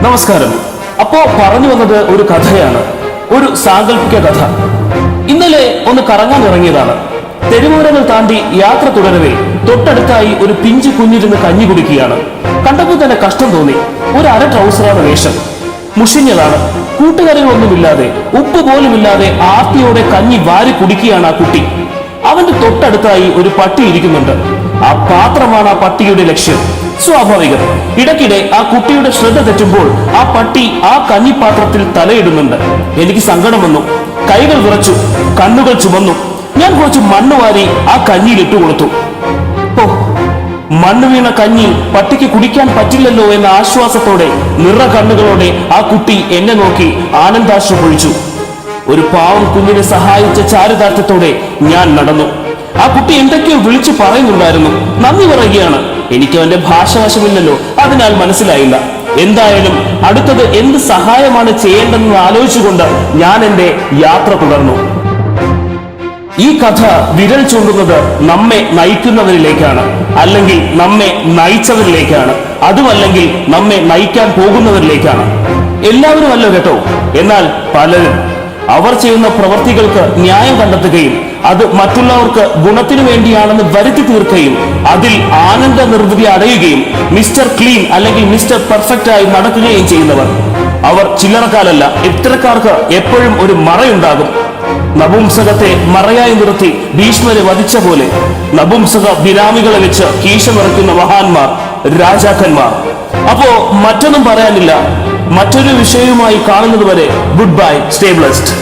നമസ്കാരം. അപ്പോ പറഞ്ഞു വന്നത് ഒരു കഥയാണ്, ഒരു സാങ്കല്പിക കഥ. ഇന്നലെ ഒന്ന് കറങ്ങാൻ ഇറങ്ങിയതാണ്. തെരുവോരങ്ങൾ താണ്ടി യാത്ര തുടരവേ തൊട്ടടുത്തായി ഒരു പിഞ്ചു കുഞ്ഞിരുന്ന് കഞ്ഞി കുടിക്കുകയാണ്. കണ്ടപ്പോൾ തന്നെ കഷ്ടം തോന്നി. ഒരു അര ട്രൗസറാണ് വേഷം, മുഷിഞ്ഞതാണ്. കൂട്ടുകാരികളൊന്നുമില്ലാതെ, ഉപ്പ് പോലുമില്ലാതെ ആർത്തിയോടെ കഞ്ഞി വാരി കുടിക്കുകയാണ് ആ കുട്ടി. അവന്റെ തൊട്ടടുത്തായി ഒരു പട്ടി ഇരിക്കുന്നുണ്ട്. ആ പാത്രമാണ് ആ പട്ടിയുടെ ലക്ഷ്യം. സ്വാഭാവികം. ഇടയ്ക്കിടെ ആ കുട്ടിയുടെ ശ്രദ്ധ തെറ്റുമ്പോൾ ആ പട്ടി ആ കഞ്ഞിപ്പാത്രത്തിൽ തലയിടുന്നുണ്ട്. എനിക്ക് സങ്കടം വന്നു. കൈകൾ വിറച്ചു, കണ്ണുകൾ ചുമന്നു. ഞാൻ കുറച്ച് മണ്ണ് വാരി ആ കഞ്ഞിയിൽ ഇട്ടുകൊടുത്തു. ഓ, മണ്ണ് വീണ കഞ്ഞി പട്ടിക്ക് കുടിക്കാൻ പറ്റില്ലല്ലോ എന്ന ആശ്വാസത്തോടെ നിറ കണ്ണുകളോടെ ആ കുട്ടി എന്നെ നോക്കി ആനന്ദാശ്രു പൊഴിച്ചു. ഒരു പാവം കുഞ്ഞിനെ സഹായിച്ച ചാരിതാർത്ഥ്യത്തോടെ ഞാൻ നടന്നു. ആ കുട്ടി എന്തൊക്കെയോ വിളിച്ചു പറയുന്നുണ്ടായിരുന്നു. നന്ദി പറയുകയാണ്. എനിക്ക് അവന്റെ ഭാഷവശമില്ലല്ലോ, അതിനാൽ മനസ്സിലായില്ല. എന്തായാലും അടുത്തത് എന്ത് സഹായമാണ് ചെയ്യേണ്ടതെന്ന് ആലോചിച്ചുകൊണ്ട് ഞാൻ എന്റെ യാത്ര തുടർന്നു. ഈ കഥ വിരൽ ചൂണ്ടുന്നത് നമ്മെ നയിക്കുന്നവരിലേക്കാണ്, അല്ലെങ്കിൽ നമ്മെ നയിച്ചവരിലേക്കാണ്, അതുമല്ലെങ്കിൽ നമ്മെ നയിക്കാൻ പോകുന്നവരിലേക്കാണ്. എല്ലാവരും അല്ല കേട്ടോ, എന്നാൽ പലരും അവർ ചെയ്യുന്ന പ്രവൃത്തികൾക്ക് ന്യായം കണ്ടെത്തുകയും അത് മറ്റുള്ളവർക്ക് ഗുണത്തിനു വേണ്ടിയാണെന്ന് വരുത്തി തീർക്കുകയും അതിൽ ആനന്ദ നിർവൃതി അടയുകയും മിസ്റ്റർ ക്ലീൻ അല്ലെങ്കിൽ മിസ്റ്റർ പെർഫെക്റ്റ് ആയി നടക്കുകയും ചെയ്യുന്നവർ. അവർ ചില്ലറക്കാരല്ല. ഇത്തരക്കാർക്ക് എപ്പോഴും ഒരു മറയുണ്ടാകും. നപുംസകത്തെ മറയായി നിർത്തി ഭീഷ്മരെ വധിച്ച പോലെ നപുംസക ബിരാമികളെ വെച്ച് കീശമിറക്കുന്ന മഹാന്മാർ, രാജാക്കന്മാർ. അപ്പോ മറ്റൊന്നും പറയാനില്ല. മറ്റൊരു വിഷയവുമായി കാണുന്നത് വരെ ഗുഡ് ബൈ, സ്റ്റേ ബ്ലെസ്ഡ്.